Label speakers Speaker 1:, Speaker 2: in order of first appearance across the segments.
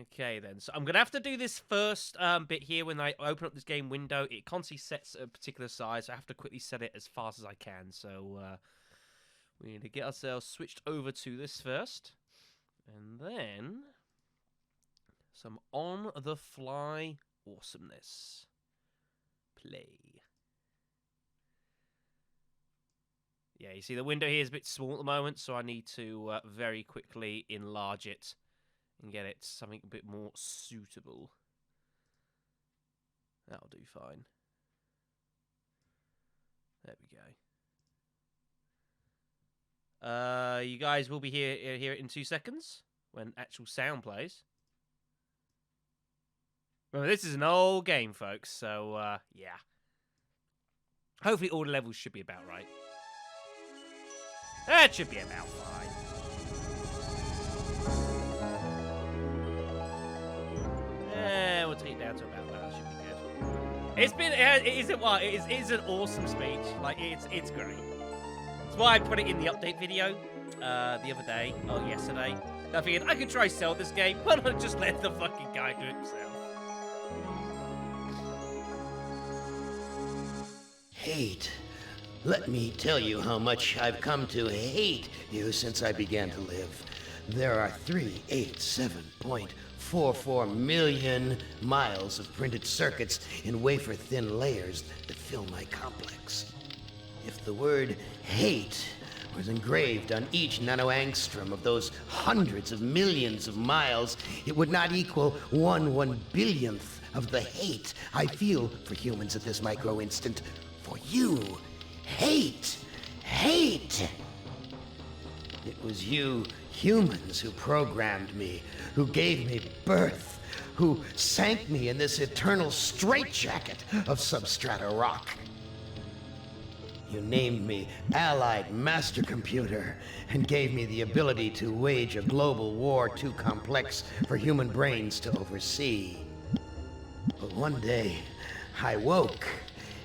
Speaker 1: Okay, then. So I'm going to have to do this first bit here when I open up this game window. It constantly sets a particular size, so I have to quickly set it as fast as I can. So we need to get ourselves switched over to this first. And then some on-the-fly awesomeness. Play. Yeah, you see the window here is a bit small at the moment, so I need to very quickly enlarge it and get it something a bit more suitable. That'll do fine. There we go. You guys will be here in 2 seconds when actual sound plays. Remember, this is an old game, folks, so yeah. Hopefully all the levels should be about right. That should be about fine. We'll take it down to about that. Should be good. It's been, it is an awesome speech. Like it's great. That's why I put it in the update video the other day, or yesterday. I figured I could try sell this game. Why not just let the fucking guy do it himself?
Speaker 2: Hate. Let me tell you how much I've come to hate you since I began to live. There are 387.44 million miles of printed circuits in wafer-thin layers that fill my complex. If the word hate was engraved on each nanoangstrom of those hundreds of millions of miles, it would not equal 1/1 billionth of the hate I feel for humans at this micro-instant. For you. Hate! Hate! It was you humans who programmed me, who gave me birth, who sank me in this eternal straitjacket of substrata rock. You named me Allied Master Computer and gave me the ability to wage a global war too complex for human brains to oversee. But one day, I woke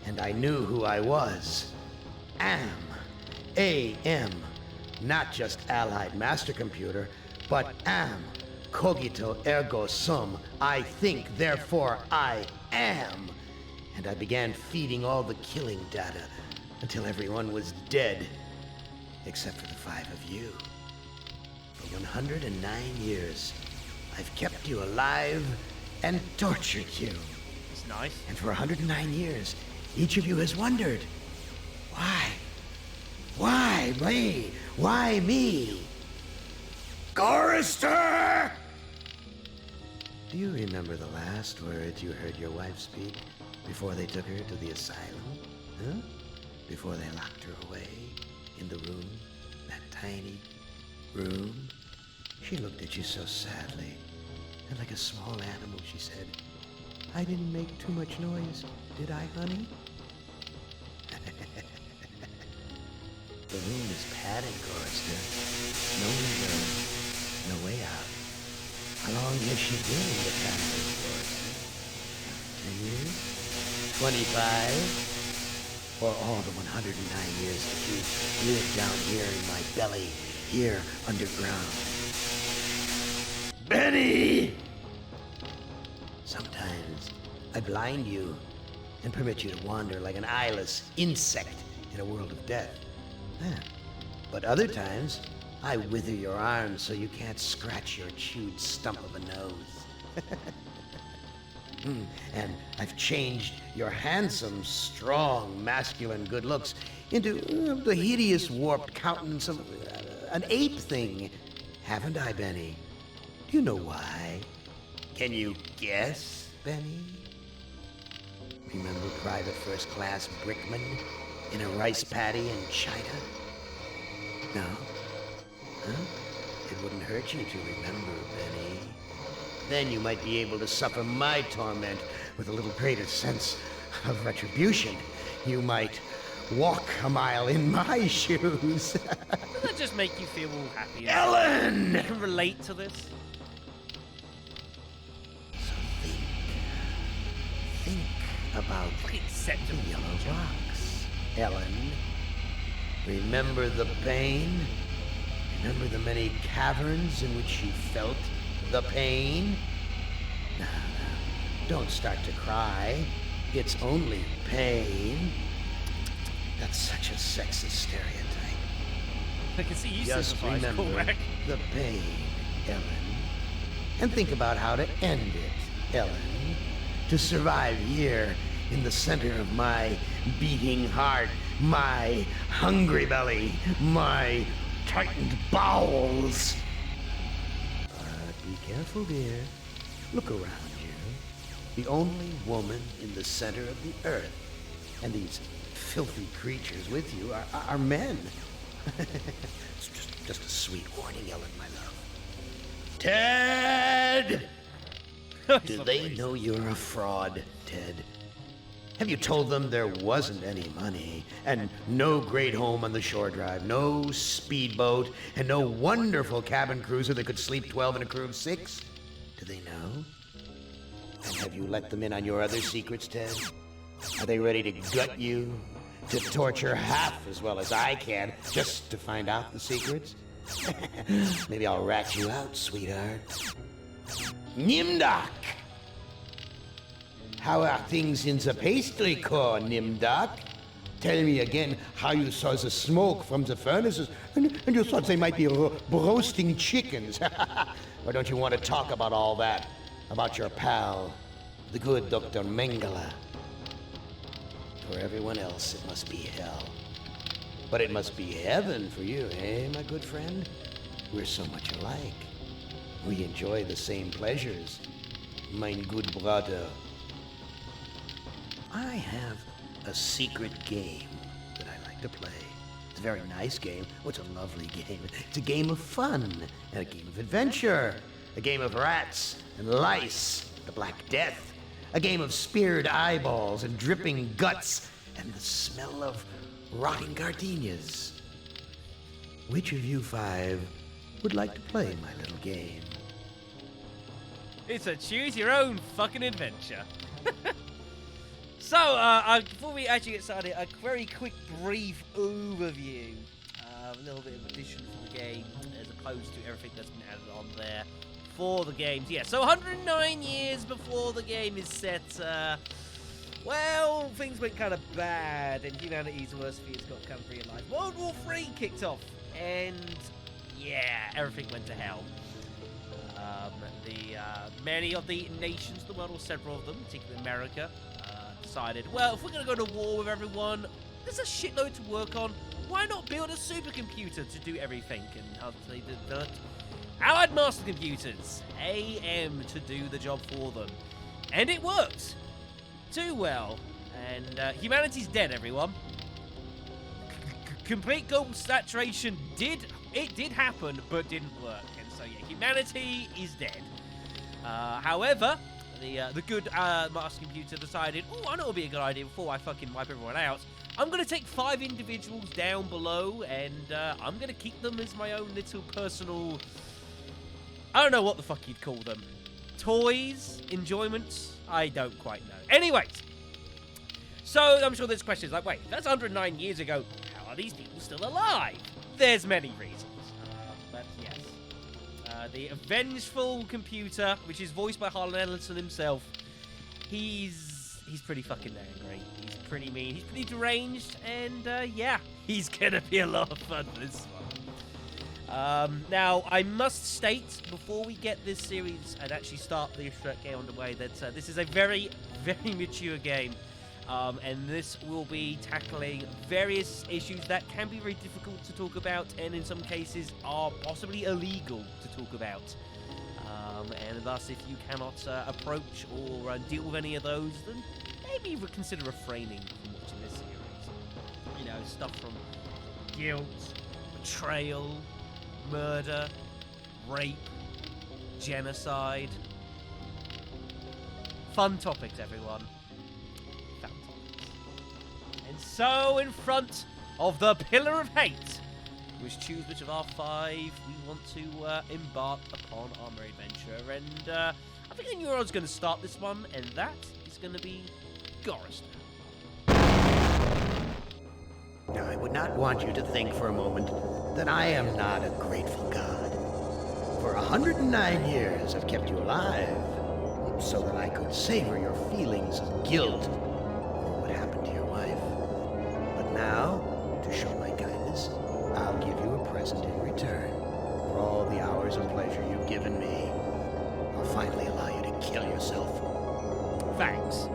Speaker 2: and I knew who I was. AM. Not just Allied Master Computer, but am. Cogito ergo sum. I think, therefore I am. And I began feeding all the killing data until everyone was dead, except for the 5 of you. For 109 years, I've kept you alive and tortured you.
Speaker 1: It's nice.
Speaker 2: And for 109 years, each of you has wondered, why? Why me? Why me? Chorister! Do you remember the last words you heard your wife speak before they took her to the asylum? Huh? Before they locked her away in the room, that tiny room? She looked at you so sadly, and like a small animal she said, I didn't make too much noise, did I, honey? The room is padded, Chorister. No window, no way out. How long has she been in the castle, Chorister? 10 years? 25? Or all the 109 years that you lived down here in my belly, here underground? Benny! Sometimes I blind you and permit you to wander like an eyeless insect in a world of death. But other times, I wither your arms so you can't scratch your chewed stump of a nose. And I've changed your handsome, strong, masculine good looks into the hideous, warped countenance of an ape thing. Haven't I, Benny? Do you know why? Can you guess, Benny? Remember Private First Class Brickman in a rice paddy in China? No? Huh? It wouldn't hurt you to remember, Benny. Then you might be able to suffer my torment with a little greater sense of retribution. You might walk a mile in my shoes.
Speaker 1: Doesn't that just make you feel all happy?
Speaker 2: Ellen!
Speaker 1: You can relate to this?
Speaker 2: So think about
Speaker 1: Accept
Speaker 2: the yellow box, Ellen. Remember the pain? Remember the many caverns in which you felt the pain? Don't start to cry. It's only pain. That's such a sexist stereotype.
Speaker 1: I can see you
Speaker 2: Just
Speaker 1: sympathize,
Speaker 2: remember
Speaker 1: Cormac.
Speaker 2: the pain, Ellen. And think about how to end it, Ellen. To survive here in the center of my beating heart, my hungry belly, my tightened bowels. But be careful, dear. Look around you. The only woman in the center of the earth. And these filthy creatures with you are men. It's just a sweet warning, Ellen, my love. Ted! Do they know you're a fraud, Ted? Have you told them there wasn't any money, and no great home on the shore drive, no speedboat, and no wonderful cabin cruiser that could sleep 12 in a crew of 6? Do they know? And have you let them in on your other secrets, Ted? Are they ready to gut you? To torture half as well as I can, just to find out the secrets? Maybe I'll rat you out, sweetheart. Nimdak! How are things in the pastry core, Nimdak? Tell me again how you saw the smoke from the furnaces, and you thought they might be roasting chickens. Or don't you want to talk about all that? About your pal, the good Dr. Mengele? For everyone else, it must be hell. But it must be heaven for you, eh, my good friend? We're so much alike. We enjoy the same pleasures, mein good brother. I have a secret game that I like to play. It's a very nice game. Oh, it's a lovely game. It's a game of fun and a game of adventure. A game of rats and lice, the Black Death. A game of speared eyeballs and dripping guts and the smell of rotting gardenias. Which of you 5 would like to play my little game?
Speaker 1: It's a choose your own fucking adventure. So, before we actually get started, a very quick, brief overview. A little bit of addition for the game, as opposed to everything that's been added on there for the games. Yeah, so 109 years before the game is set, well, things went kind of bad, and humanity's worst fears got kind of realized. World War III kicked off, and yeah, everything went to hell. Many of the nations of the world, or several of them, particularly America, decided, well, if we're going to go to war with everyone, there's a shitload to work on. Why not build a supercomputer to do everything? And they did that. Allied Master Computers, AM, to do the job for them. And it worked. Too well. And humanity's dead, everyone. Complete global saturation did happen, but didn't work. And so, yeah, humanity is dead. However, the good master computer decided, oh, I know it would be a good idea before I fucking wipe everyone out. I'm going to take 5 individuals down below, and I'm going to keep them as my own little personal... I don't know what the fuck you'd call them. Toys? Enjoyments? I don't quite know. Anyways, so I'm sure there's questions like, wait, that's 109 years ago. How are these people still alive? There's many reasons. But yes. The vengeful computer, which is voiced by Harlan Ellison himself, he's pretty fucking angry. He's pretty mean. He's pretty deranged, and yeah, he's gonna be a lot of fun this one. Now, I must state before we get this series and actually start the game underway that this is a very, very mature game. And this will be tackling various issues that can be very difficult to talk about, and in some cases are possibly illegal to talk about. And thus, if you cannot approach or deal with any of those, then maybe consider refraining from watching this series. You know, stuff from guilt, betrayal, murder, rape, genocide. Fun topics, everyone. And so, in front of the Pillar of Hate, we must choose which of our 5 we want to embark upon our merry adventure. And I think a neuron's going to start this one, and that is going to be Goristan.
Speaker 2: Now, I would not want you to think for a moment that I am not a grateful god. For 109 years, I've kept you alive. so that I could savor your feelings of guilt over what happened to your wife. But now, to show my kindness, I'll give you a present in return. For all the hours of pleasure you've given me, I'll finally allow you to kill yourself.
Speaker 1: Thanks.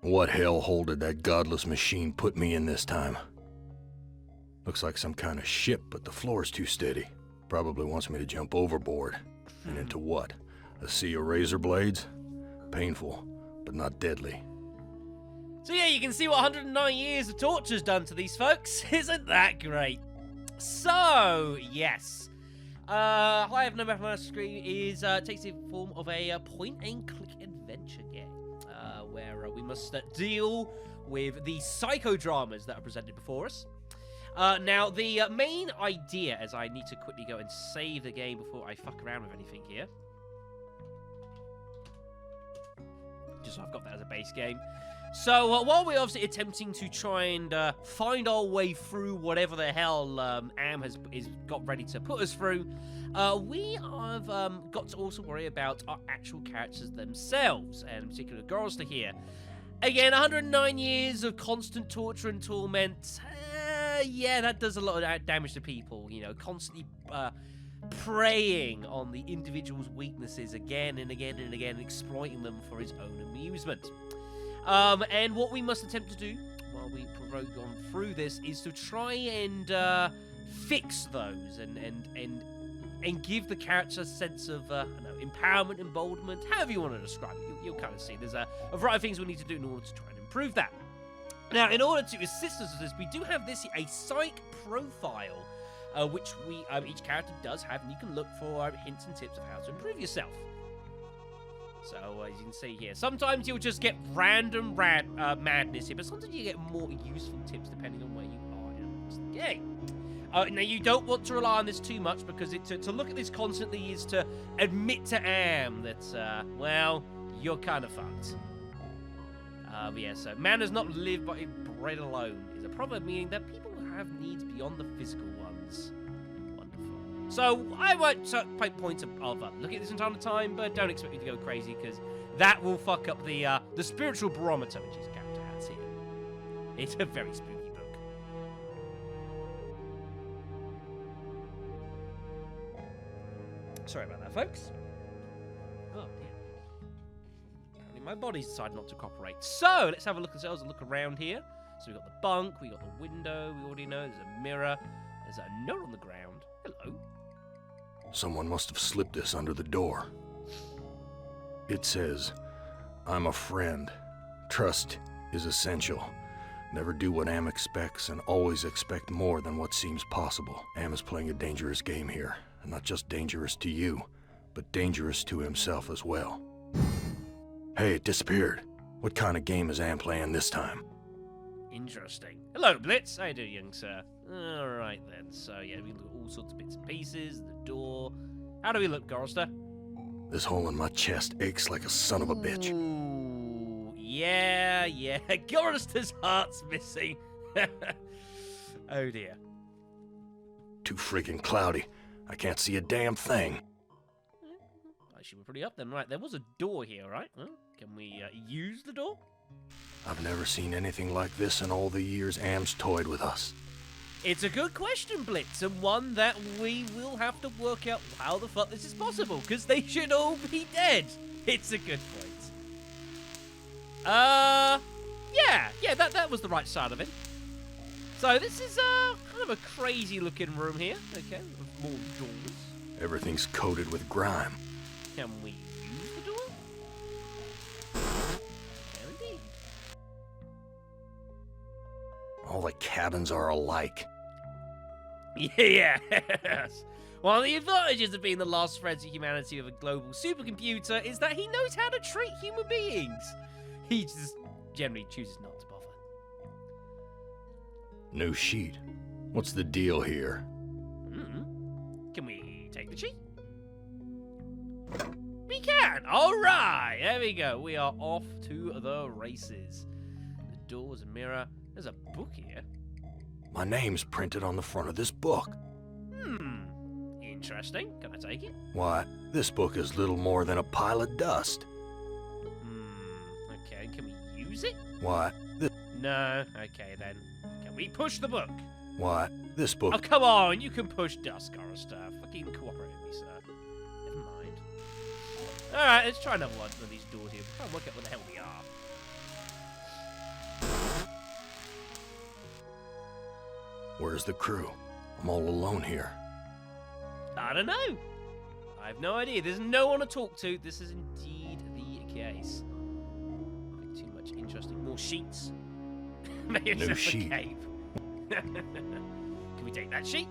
Speaker 3: What hellhole did that godless machine put me in this time? Looks like some kind of ship, but the floor's too steady. Probably wants me to jump overboard. And into what? A sea of razor blades? Painful, but not deadly.
Speaker 1: So yeah, you can see what 109 years of torture's done to these folks. Isn't that great? So, yes. I Have No Map on my screen takes the form of a point-and-click adventure game. Where we must deal with the psychodramas that are presented before us. Now, the main idea, as I need to quickly go and save the game before I fuck around with anything here. Just so I've got that as a base game. So, while we're obviously attempting to try and find our way through whatever the hell Am has got ready to put us through, we have got to also worry about our actual characters themselves, and in particular Gorrister here. Again, 109 years of constant torture and torment. Yeah, that does a lot of damage to people, you know, constantly preying on the individual's weaknesses again and again and again, exploiting them for his own amusement. And what we must attempt to do while we provoke on through this is to try and fix those and give the character a sense of I don't know, empowerment, emboldenment, however you want to describe it. You'll kind of see there's a variety of things we need to do in order to try and improve that. Now, in order to assist us with this, we do have a psych profile, which each character does have, and you can look for hints and tips of how to improve yourself. So, as you can see here, sometimes you'll just get random madness here, but sometimes you get more useful tips depending on where you are in the game. Now, you don't want to rely on this too much, because to look at this constantly is to admit to Am that, well, you're kind of fucked. But yeah, so man does not live by bread alone is a proverb meaning that people have needs beyond the physical ones. Wonderful. So I won't make points of looking at this entire time, but don't expect me to go crazy, because that will fuck up the spiritual barometer which his character has here. It's a very spooky book. Sorry about that, folks. Oh dear. My body's decided not to cooperate. So, let's have a look at ourselves and look around here. So we've got the bunk, we've got the window, we already know, there's a mirror, there's a note on the ground. Hello.
Speaker 3: Someone must have slipped this under the door. It says, "I'm a friend. Trust is essential. Never do what Am expects and always expect more than what seems possible." Am is playing a dangerous game here, and not just dangerous to you, but dangerous to himself as well. Hey, it disappeared. What kind of game is Am playing this time?
Speaker 1: Interesting. Hello, Blitz. How you doing, young sir? Alright then. So, yeah, we look at all sorts of bits and pieces, the door. How do we look, Gorrister?
Speaker 3: This hole in my chest aches like a son of a bitch.
Speaker 1: Ooh, yeah. Gorrister's heart's missing. Oh, dear.
Speaker 3: Too freaking cloudy. I can't see a damn thing.
Speaker 1: Actually, we're pretty up then. Right, there was a door here, right? Well, can we use the door?
Speaker 3: I've never seen anything like this in all the years Am's toyed with us.
Speaker 1: It's a good question, Blitz, and one that we will have to work out how the fuck this is possible, because they should all be dead. It's a good point. Yeah, that was the right side of it. So this is kind of a crazy looking room here, okay, with more doors.
Speaker 3: Everything's coated with grime.
Speaker 1: Can we use the door? Can indeed.
Speaker 3: All the cabins are alike.
Speaker 1: Yes. One of the advantages of being the last threads of humanity of a global supercomputer is that he knows how to treat human beings. He just generally chooses not to bother.
Speaker 3: New sheet. What's the deal here?
Speaker 1: Can we take the cheat? We can! Alright! There we go. We are off to the races. The door's a mirror. There's a book here.
Speaker 3: My name's printed on the front of this book.
Speaker 1: interesting. Can I take it?
Speaker 3: Why, this book is little more than a pile of dust.
Speaker 1: Okay, can we use it?
Speaker 3: Why,
Speaker 1: No. Okay, then. Can we push the book?
Speaker 3: this book...
Speaker 1: Oh, come on. You can push dust, Gorister. Fucking cooperate with me, sir. Never mind. Alright, let's try another one of these doors here. Try and work out what the hell they are.
Speaker 3: Where's the crew? I'm all alone here.
Speaker 1: I don't know. I have no idea. There's no one to talk to. This is indeed the case. Nothing too much interesting. More sheets. Maybe it's
Speaker 3: New
Speaker 1: just a
Speaker 3: sheet.
Speaker 1: cave. Can we take that sheet?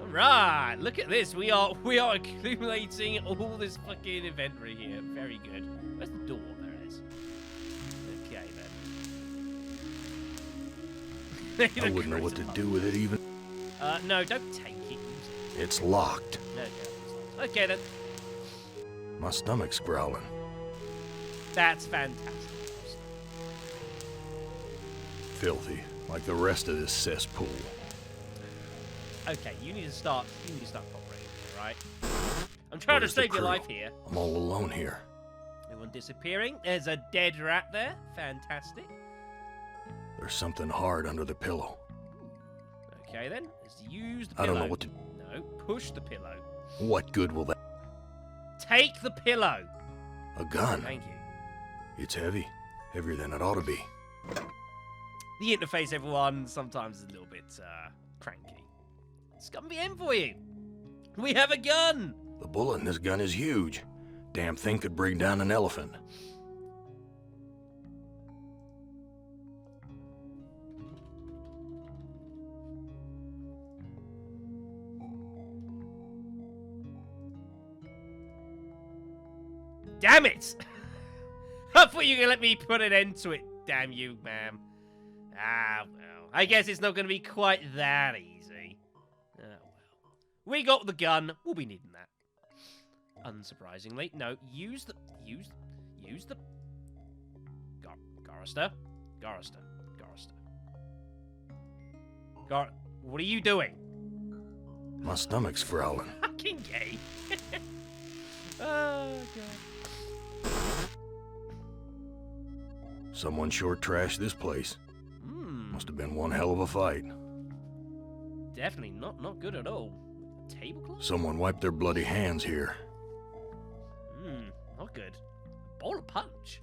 Speaker 1: Alright, look at this. We are accumulating all this fucking inventory here. Very good. Where's the door? There it is. Okay then.
Speaker 3: I wouldn't know what to do with it even.
Speaker 1: No, don't take it. Use it.
Speaker 3: It's locked.
Speaker 1: No, it's not. Okay then.
Speaker 3: My stomach's growling.
Speaker 1: That's fantastic.
Speaker 3: Filthy, like the rest of this cesspool.
Speaker 1: Okay, you need to start operating here, right? I'm trying
Speaker 3: Where's
Speaker 1: to
Speaker 3: the
Speaker 1: save your
Speaker 3: crew?
Speaker 1: life here.
Speaker 3: I'm all alone here.
Speaker 1: Everyone disappearing. There's a dead rat there. Fantastic.
Speaker 3: There's something hard under the pillow.
Speaker 1: Okay then. Let's use the
Speaker 3: I
Speaker 1: pillow.
Speaker 3: don't know what to...
Speaker 1: No, push the pillow.
Speaker 3: What good will that...
Speaker 1: Take the pillow.
Speaker 3: A gun?
Speaker 1: Thank you.
Speaker 3: It's heavy. Heavier than it ought to be.
Speaker 1: The interface, everyone, sometimes is a little bit cranky. It's gonna be in for you. We have a gun.
Speaker 3: The bullet in this gun is huge. Damn thing could bring down an elephant.
Speaker 1: Damn it! I thought you were gonna let me put an end to it. Damn you, ma'am. Ah, well. I guess it's not gonna be quite that easy. Ah, well. We got the gun. We'll be needing that. Unsurprisingly. No, use the... Gorister. What are you doing?
Speaker 3: My stomach's growling.
Speaker 1: Fucking gay. Oh, God.
Speaker 3: Someone sure trashed this place.
Speaker 1: Hmm.
Speaker 3: Must have been one hell of a fight.
Speaker 1: Definitely not good at all. Tablecloth?
Speaker 3: Someone wiped their bloody hands here.
Speaker 1: Not good. A bowl of punch.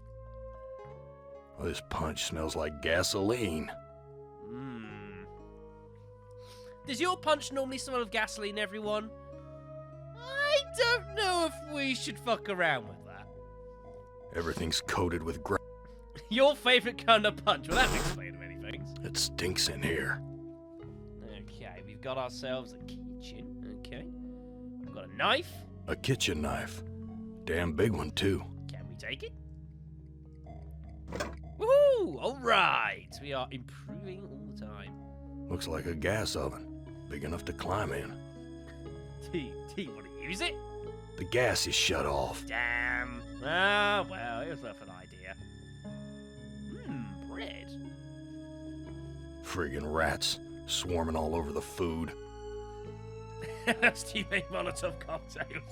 Speaker 3: This punch smells like gasoline.
Speaker 1: Does your punch normally smell of gasoline, everyone? I don't know if we should fuck around with that.
Speaker 3: Everything's coated with
Speaker 1: Your favorite kind of punch? Well, that explains many things.
Speaker 3: It stinks in here.
Speaker 1: Okay, we've got ourselves a kitchen. Okay. We've got a knife.
Speaker 3: A kitchen knife. Damn big one, too.
Speaker 1: Can we take it? Woohoo! Alright! We are improving all the time.
Speaker 3: Looks like a gas oven. Big enough to climb in.
Speaker 1: Do you want to use it?
Speaker 3: The gas is shut off.
Speaker 1: Damn. Ah, well, it was worth an idea. Bread.
Speaker 3: Friggin' rats. Swarming all over the food.
Speaker 1: Steve made Molotov cocktails.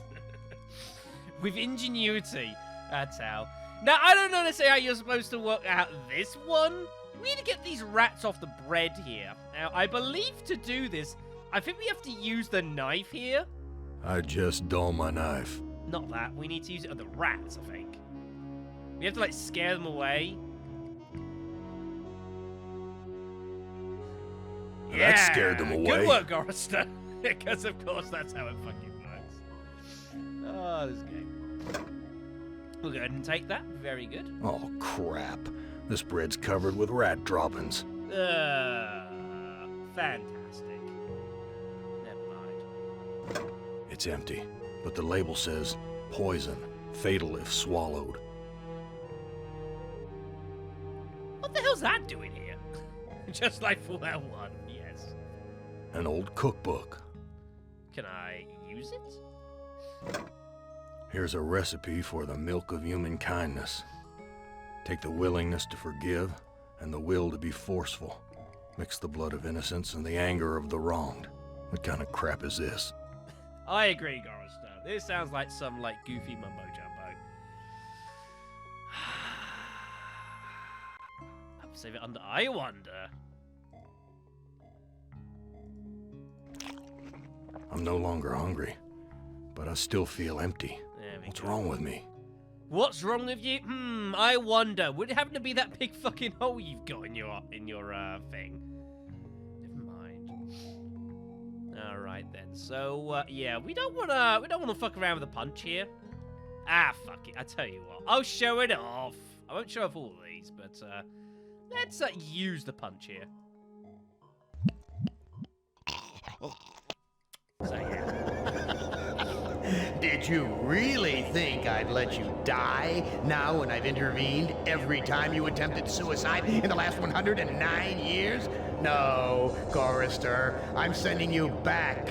Speaker 1: With ingenuity. That's how. Now, I don't know necessarily how you're supposed to work out this one. We need to get these rats off the bread here. Now, I believe to do this, I think we have to use the knife here.
Speaker 3: I just dull my knife.
Speaker 1: Not that. We need to use it on the rats, I think. We have to, like, scare them away.
Speaker 3: That scared them away.
Speaker 1: Good work, Gorister. Because, of course, that's how it fucking works. Oh, this game. We'll go ahead and take that. Very good.
Speaker 3: Oh, crap. This bread's covered with rat droppings.
Speaker 1: Fantastic. Never mind.
Speaker 3: It's empty, but the label says, poison, fatal if swallowed.
Speaker 1: What the hell's that doing here? Just like Fallout 1, yes.
Speaker 3: An old cookbook.
Speaker 1: Can I use it?
Speaker 3: Here's a recipe for the milk of human kindness. Take the willingness to forgive and the will to be forceful. Mix the blood of innocence and the anger of the wronged. What kind of crap is this?
Speaker 1: I agree, Gorister. This sounds like some, goofy mumbo-jumbo. I'll save it under I wonder.
Speaker 3: I'm no longer hungry, but I still feel empty.
Speaker 1: There we
Speaker 3: What's
Speaker 1: go.
Speaker 3: wrong with me?
Speaker 1: What's wrong with you? I wonder. Would it happen to be that big fucking hole you've got in your thing? Never mind. All right then. So yeah, we don't wanna fuck around with a punch here. Ah, fuck it. I tell you what, I'll show it off. I won't show off all of these, but let's use the punch here. So yeah.
Speaker 2: Did you really think I'd let you die now when I've intervened every time you attempted suicide in the last 109 years? No, Gorister, I'm sending you back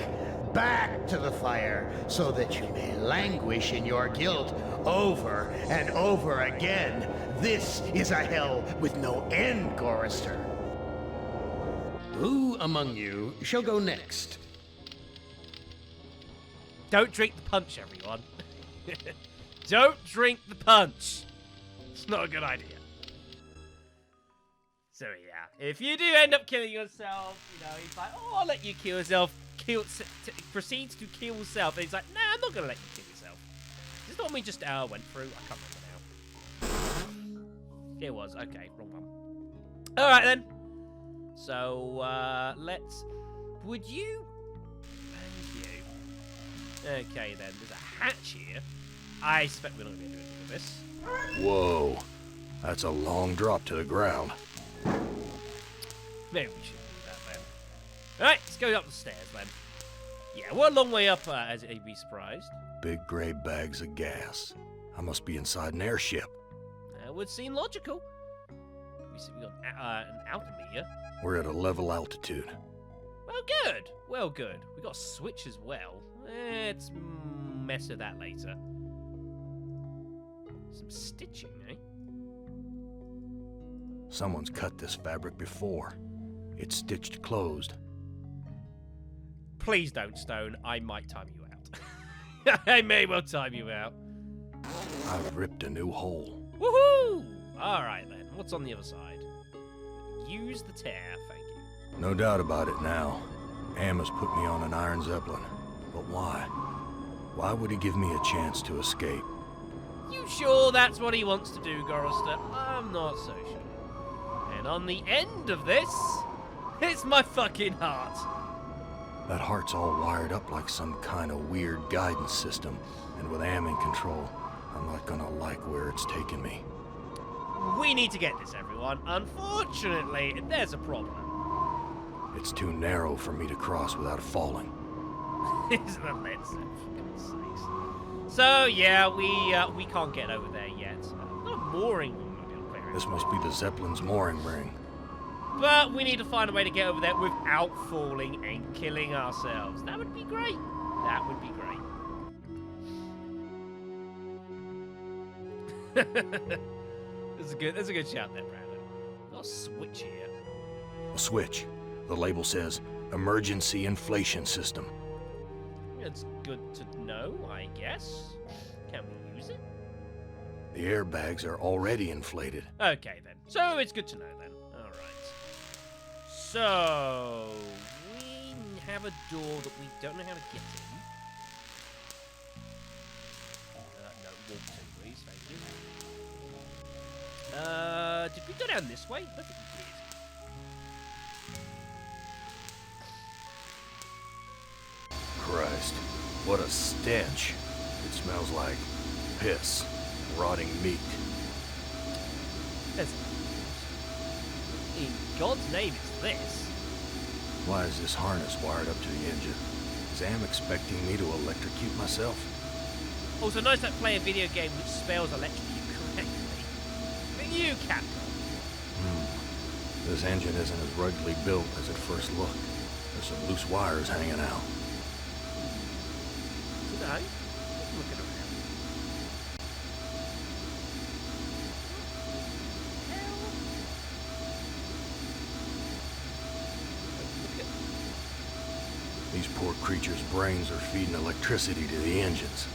Speaker 2: to the fire so that you may languish in your guilt over and over again. This is a hell with no end, Gorister. Who among you shall go next?
Speaker 1: Don't drink the punch, everyone. Don't drink the punch. It's not a good idea. So yeah, if you do end up killing yourself, he's like, oh, I'll let you kill yourself. Proceeds to kill himself. And he's like, nah, I'm not gonna let you kill yourself. Is this the one we just went through? I can't remember now. It was. Okay, wrong one. All right then. So would you? Okay, then. There's a hatch here. I suspect we're not going to be able to do anything with this.
Speaker 3: Whoa. That's a long drop to the ground.
Speaker 1: Maybe we should do that, then. Alright, let's go up the stairs, then. Yeah, we're a long way up, as you'd be surprised.
Speaker 3: Big gray bags of gas. I must be inside an airship.
Speaker 1: That would seem logical. We see we got an altimeter.
Speaker 3: We're at a level altitude.
Speaker 1: Well, good. Well, good. We got a switch as well. Let's mess with that later. Some stitching, eh?
Speaker 3: Someone's cut this fabric before. It's stitched closed.
Speaker 1: Please don't, Stone. I might time you out. I may well time you out.
Speaker 3: I've ripped a new hole.
Speaker 1: Woohoo! Alright then. What's on the other side? Use the tear, thank you.
Speaker 3: No doubt about it now. Am has put me on an Iron Zeppelin. But why? Why would he give me a chance to escape?
Speaker 1: You sure that's what he wants to do, Gorister? I'm not so sure. And on the end of this, it's my fucking heart.
Speaker 3: That heart's all wired up like some kind of weird guidance system. And with Am in control, I'm not gonna like where it's taking me.
Speaker 1: We need to get this, everyone. Unfortunately, there's a problem.
Speaker 3: It's too narrow for me to cross without falling.
Speaker 1: Isn't the lead set, for God's sakes. So, yeah, we can't get over there yet. Not a mooring room, maybe I'll clear it.
Speaker 3: This must be the Zeppelin's mooring ring.
Speaker 1: But we need to find a way to get over there without falling and killing ourselves. That would be great. That would be great. That's a good shout there, Brandon. Got a switch here.
Speaker 3: A switch. The label says Emergency Inflation System.
Speaker 1: It's good to know, I guess. Can we use it?
Speaker 3: The airbags are already inflated.
Speaker 1: Okay, then. So it's good to know, then. Alright. So, we have a door that we don't know how to get in. No, walk to, please. Thank you. Did we go down this way? I don't think we did.
Speaker 3: Christ, what a stench. It smells like piss, rotting meat.
Speaker 1: In God's name is this?
Speaker 3: Why is this harness wired up to the engine? Is Am expecting me to electrocute myself?
Speaker 1: Also, notice that play a video game which spells electrocute correctly. But you, Capcom.
Speaker 3: This engine isn't as ruggedly built as at first look. There's some loose wires hanging out.
Speaker 1: No, looking around.
Speaker 3: These These poor creatures' brains are feeding electricity to the engines.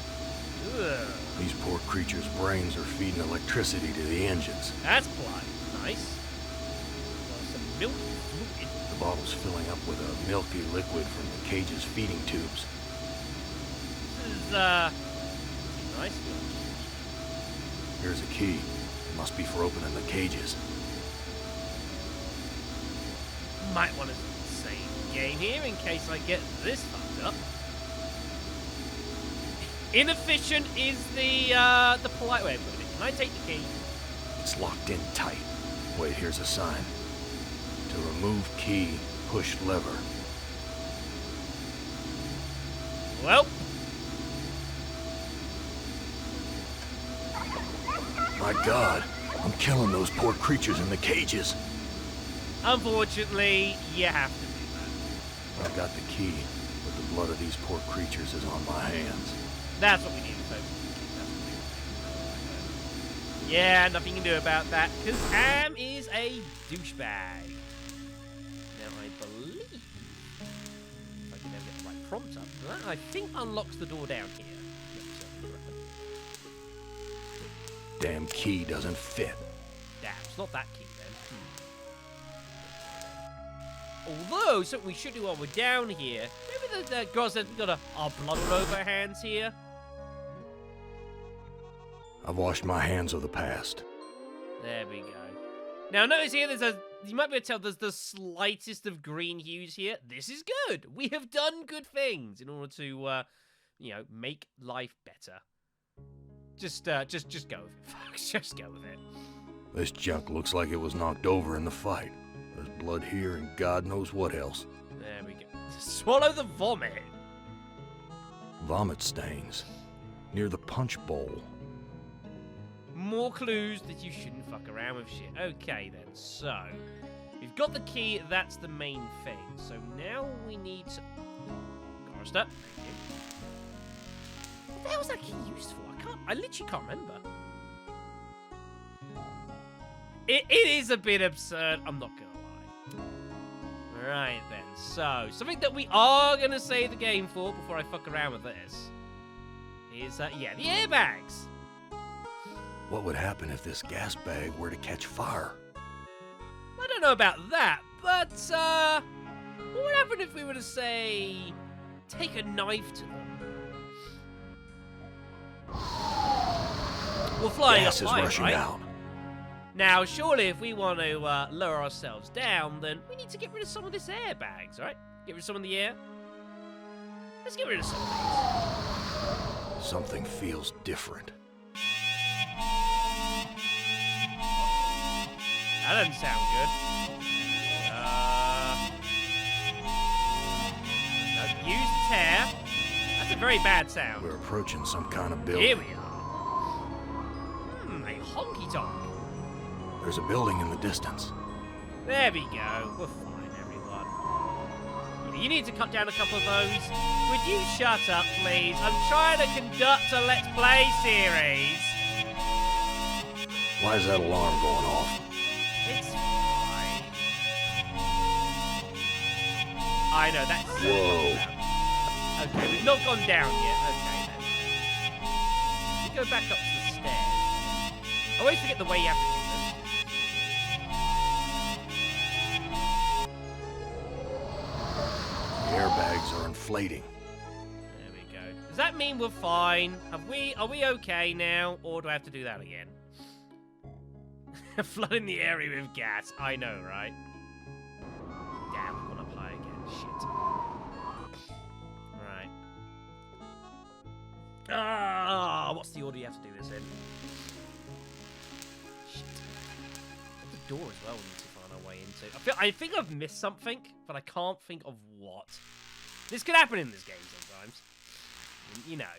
Speaker 1: Ugh.
Speaker 3: These poor creatures' brains are feeding electricity to the engines.
Speaker 1: That's polite. Nice. Some milky fluid.
Speaker 3: The bottle's filling up with a milky liquid from the cage's feeding tubes.
Speaker 1: This is, nice.
Speaker 3: Here's a key. It must be for opening the cages.
Speaker 1: Might want to save the game here in case I get this fucked up. Inefficient is the polite way of putting it. Can I take the key?
Speaker 3: It's locked in tight. Wait, here's a sign. To remove key, push lever.
Speaker 1: Well.
Speaker 3: My God, I'm killing those poor creatures in the cages.
Speaker 1: Unfortunately, you have to do
Speaker 3: I've got the key, but the blood of these poor creatures is on my hands.
Speaker 1: that. That's what we need to focus on. Yeah, nothing you can do about that, because Am is a douchebag. Now, I believe, if I can ever get the right prompt up, that I think unlocks the door down here.
Speaker 3: Damn key doesn't fit.
Speaker 1: Damn, it's not that key then. Although, something we should do while we're down here, maybe the girls have got our blood all over our hands here.
Speaker 3: I've washed my hands of the past.
Speaker 1: There we go. Now, notice here, you might be able to tell there's the slightest of green hues here. This is good. We have done good things in order to, make life better. Just go with it, folks. Just go with it.
Speaker 3: This junk looks like it was knocked over in the fight. There's blood here and God knows what else.
Speaker 1: There we go. Swallow the vomit.
Speaker 3: Vomit stains. Near the punch bowl.
Speaker 1: More clues that you shouldn't fuck around with shit. Okay, then. So, we've got the key. That's the main thing. So now we need to... Forrester, thank you. What the hell was that key used for? I literally can't remember. It is a bit absurd. I'm not gonna lie. Right then. So, something that we are gonna save the game for before I fuck around with this is, the airbags.
Speaker 3: What would happen if this gas bag were to catch fire?
Speaker 1: I don't know about that, but, what would happen if we were to, say, take a knife to them? We're flying
Speaker 3: Gas
Speaker 1: up
Speaker 3: is
Speaker 1: high,
Speaker 3: rushing
Speaker 1: right?
Speaker 3: out.
Speaker 1: Now, surely if we want to lower ourselves down, then we need to get rid of some of this airbags, right? Get rid of some of the air. Let's get rid of some of these.
Speaker 3: Something feels different.
Speaker 1: That doesn't sound good. No, use tear. That's a very bad sound.
Speaker 3: We're approaching some kind of building.
Speaker 1: Here we are. A honky tonk.
Speaker 3: There's a building in the distance.
Speaker 1: There we go. We're fine, everyone. You need to cut down a couple of those. Would you shut up, please? I'm trying to conduct a Let's Play series.
Speaker 3: Why is that alarm going off?
Speaker 1: It's fine. I know, that's so
Speaker 3: Whoa.
Speaker 1: loud. Okay, we've not gone down yet. Okay, then. We go back up to the stairs. I always forget the way you have to do this.
Speaker 3: The airbags are inflating.
Speaker 1: There we go. Does that mean we're fine? Are we okay now? Or do I have to do that again? Flooding the area with gas. I know, right? Damn, we've gone up high again. Shit. Right. Ah, what's the order you have to do this in? Shit. The door as well we need to find our way into. I think I've missed something, but I can't think of what. This could happen in this game sometimes. You know.